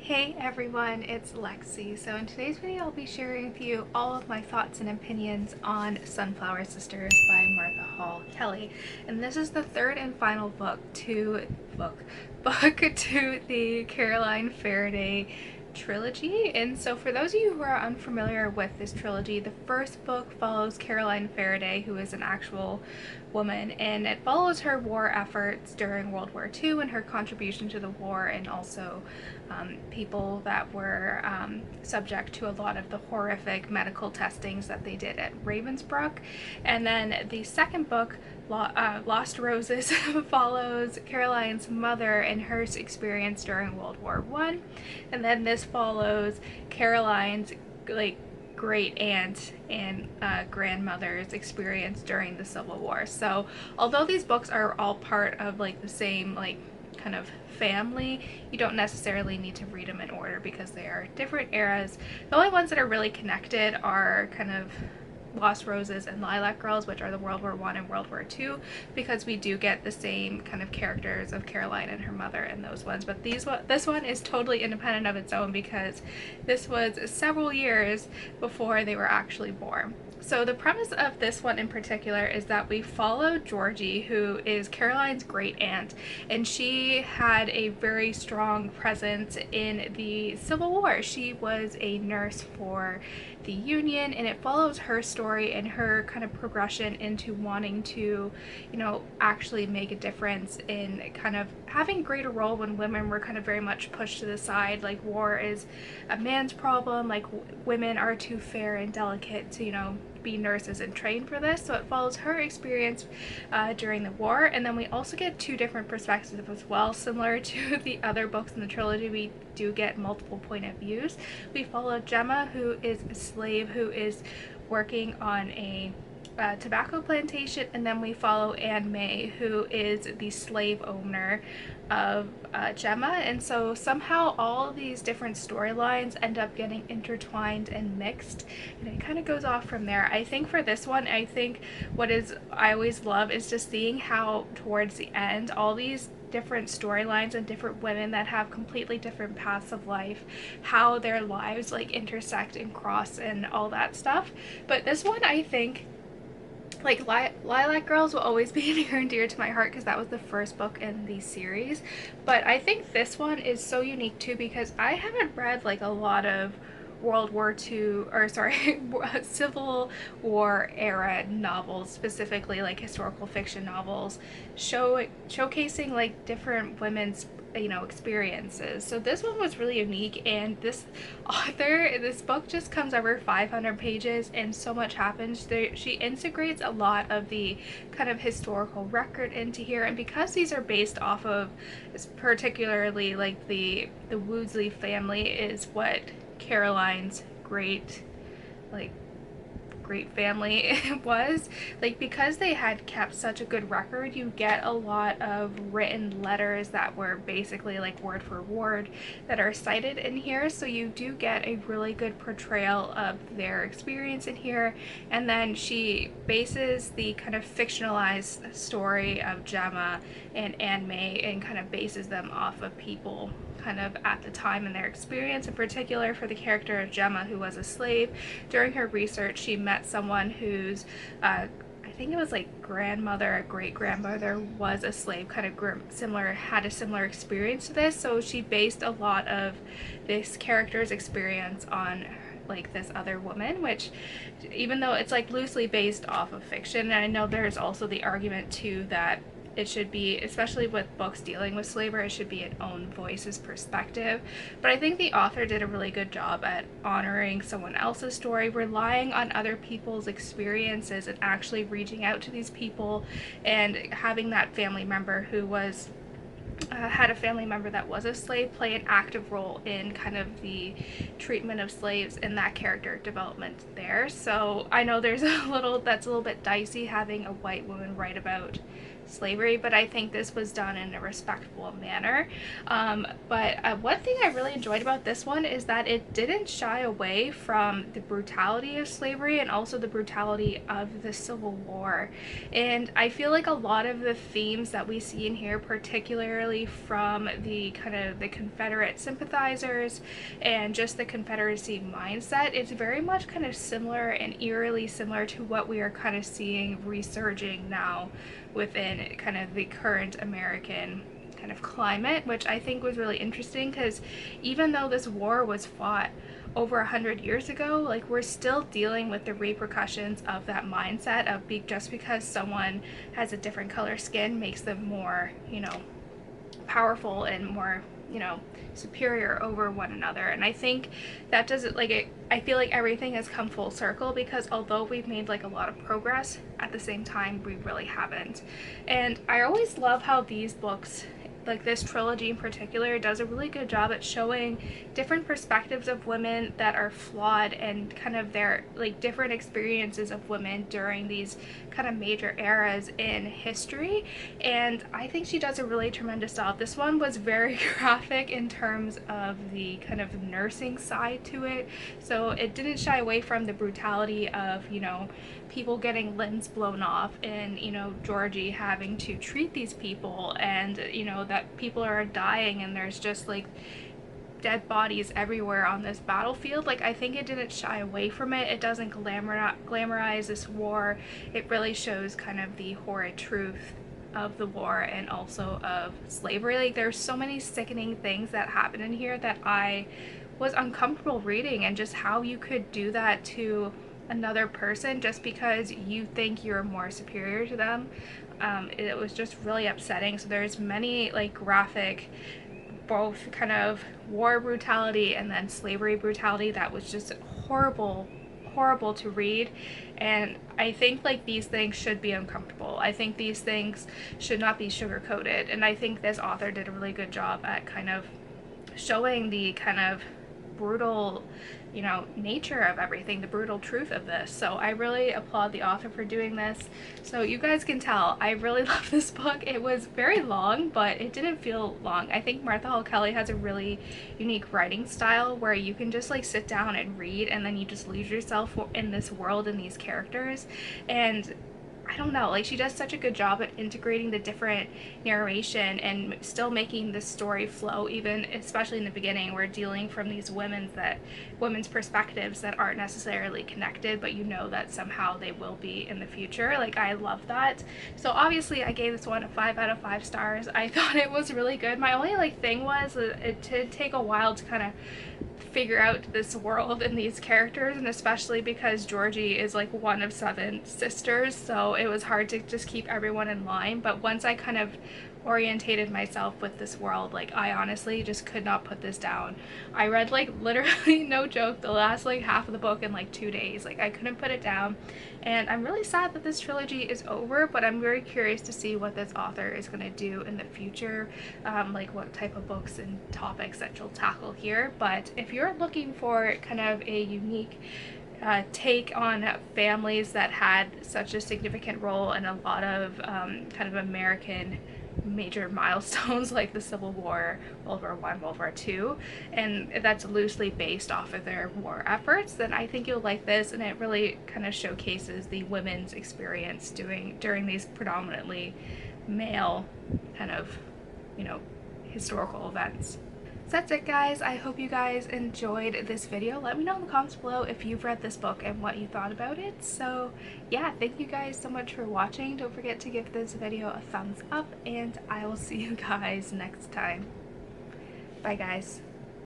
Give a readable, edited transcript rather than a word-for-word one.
Hey everyone, it's Lexie. So in today's video I'll be sharing with you all of my thoughts and opinions on Sunflower Sisters by Martha Hall Kelly. And this is the third and final book to the Caroline Faraday trilogy. And so for those of you who are unfamiliar with this trilogy, the first book follows Caroline Faraday, who is an actual woman, and it follows her war efforts during World War II and her contribution to the war, and also people that were subject to a lot of the horrific medical testings that they did at Ravensbrück. And then the second book, Lost Roses, follows Caroline's mother and her experience during World War I. And then this follows Caroline's great aunt and grandmother's experience during the Civil War. So although these books are all part of the same kind of family, you don't necessarily need to read them in order because they are different eras. The only ones that are really connected are kind of Lost Roses and Lilac Girls, which are the World War I and World War II, because we do get the same kind of characters of Caroline and her mother in those ones. But this one is totally independent of its own because this was several years before they were actually born. So the premise of this one in particular is that we follow Georgie, who is Caroline's great aunt, and she had a very strong presence in the Civil War. She was a nurse for the Union, and it follows her story and her kind of progression into wanting to, actually make a difference in kind of having a greater role when women were kind of very much pushed to the side. Like, war is a man's problem, like women are too fair and delicate to, be nurses and train for this. So it follows her experience during the war, and then we also get two different perspectives as well. Similar to the other books in the trilogy, we do get multiple point of views. We follow Gemma, who is a slave who is working on a tobacco plantation, and then we follow Anne May, who is the slave owner of Gemma. And so somehow all these different storylines end up getting intertwined and mixed, and it kind of goes off from there. I think for this one, I always love is just seeing how towards the end all these different storylines and different women that have completely different paths of life, how their lives intersect and cross and all that stuff. But this one, I think, Lilac Girls will always be near and dear to my heart because that was the first book in the series. But I think this one is so unique too because I haven't read a lot of World War II, or sorry, Civil War era novels, specifically historical fiction novels, showcasing different women's experiences. So this one was really unique, and this book just comes over 500 pages and so much happens. She integrates a lot of the kind of historical record into here, and because these are based off of particularly the Woodsley family is what Caroline's great family was, because they had kept such a good record, you get a lot of written letters that were basically word for word that are cited in here. So you do get a really good portrayal of their experience in here. And then she bases the kind of fictionalized story of Gemma and Anne May and kind of bases them off of people kind of at the time and their experience. In particular, for the character of Gemma, who was a slave, during her research she met someone whose I think it was grandmother or great grandmother was a slave, kind of had a similar experience to this. So she based a lot of this character's experience on this other woman, which, even though it's loosely based off of fiction, and I know there's also the argument too that it should be, especially with books dealing with slavery, it should be an own voice's perspective. But I think the author did a really good job at honoring someone else's story, relying on other people's experiences and actually reaching out to these people, and having that family member who was had a family member that was a slave play an active role in kind of the treatment of slaves and that character development there. So I know there's that's a little bit dicey having a white woman write about slavery, but I think this was done in a respectful manner. But one thing I really enjoyed about this one is that it didn't shy away from the brutality of slavery and also the brutality of the Civil War. And I feel like a lot of the themes that we see in here, particularly from the kind of the Confederate sympathizers and just the Confederacy mindset, it's very much kind of similar and eerily similar to what we are kind of seeing resurging now within kind of the current American kind of climate, which I think was really interesting because even though this war was fought over 100 years ago, like we're still dealing with the repercussions of that mindset of just because someone has a different color skin makes them more, you know, powerful and more, you know, superior over one another. And I think that doesn't, like, I feel like everything has come full circle because although we've made like a lot of progress, at the same time we really haven't. And I always love how these books, like this trilogy in particular, does a really good job at showing different perspectives of women that are flawed and kind of their like different experiences of women during these kind of major eras in history. And I think she does a really tremendous job. This one was very graphic in terms of the kind of nursing side to it, so it didn't shy away from the brutality of, you know, people getting limbs blown off and, you know, Georgie having to treat these people, and, you know, that people are dying and there's just like dead bodies everywhere on this battlefield. Like, I think it didn't shy away from it. It doesn't glamorize this war. It really shows kind of the horrid truth of the war and also of slavery. Like, there's so many sickening things that happen in here that I was uncomfortable reading, and just how you could do that to another person just because you think you're more superior to them. It was just really upsetting. So there's many like graphic, both kind of war brutality and then slavery brutality that was just horrible to read. And I think like these things should be uncomfortable. I think these things should not be sugar coated, and I think this author did a really good job at kind of showing the kind of brutal, you know, nature of everything, the brutal truth of this. So I really applaud the author for doing this. So you guys can tell I really love this book. It was very long, but it didn't feel long. I think Martha Hall Kelly has a really unique writing style where you can just like sit down and read, and then you just lose yourself in this world and these characters. And I don't know, like she does such a good job at integrating the different narration and still making the story flow, even especially in the beginning. We're dealing from these women's perspectives that aren't necessarily connected, but you know that somehow they will be in the future. Like, I love that. So obviously I gave this one a 5 out of 5 stars. I thought it was really good. My only like thing was it did take a while to kind of figure out this world and these characters, and especially because Georgie is like one of 7 sisters, so it was hard to just keep everyone in line. But once I kind of orientated myself with this world, like I honestly just could not put this down. I read like literally, no joke, the last like half of the book in like 2 days. Like, I couldn't put it down, and I'm really sad that this trilogy is over, but I'm very curious to see what this author is going to do in the future, like what type of books and topics that she'll tackle here. But if you're looking for kind of a unique take on families that had such a significant role in a lot of kind of American major milestones like the Civil War, World War I, World War II, and that's loosely based off of their war efforts, then I think you'll like this. And it really kind of showcases the women's experience during these predominantly male kind of, you know, historical events. So that's it, guys. I hope you guys enjoyed this video. Let me know in the comments below if you've read this book and what you thought about it. So yeah, thank you guys so much for watching. Don't forget to give this video a thumbs up, and I will see you guys next time. Bye, guys.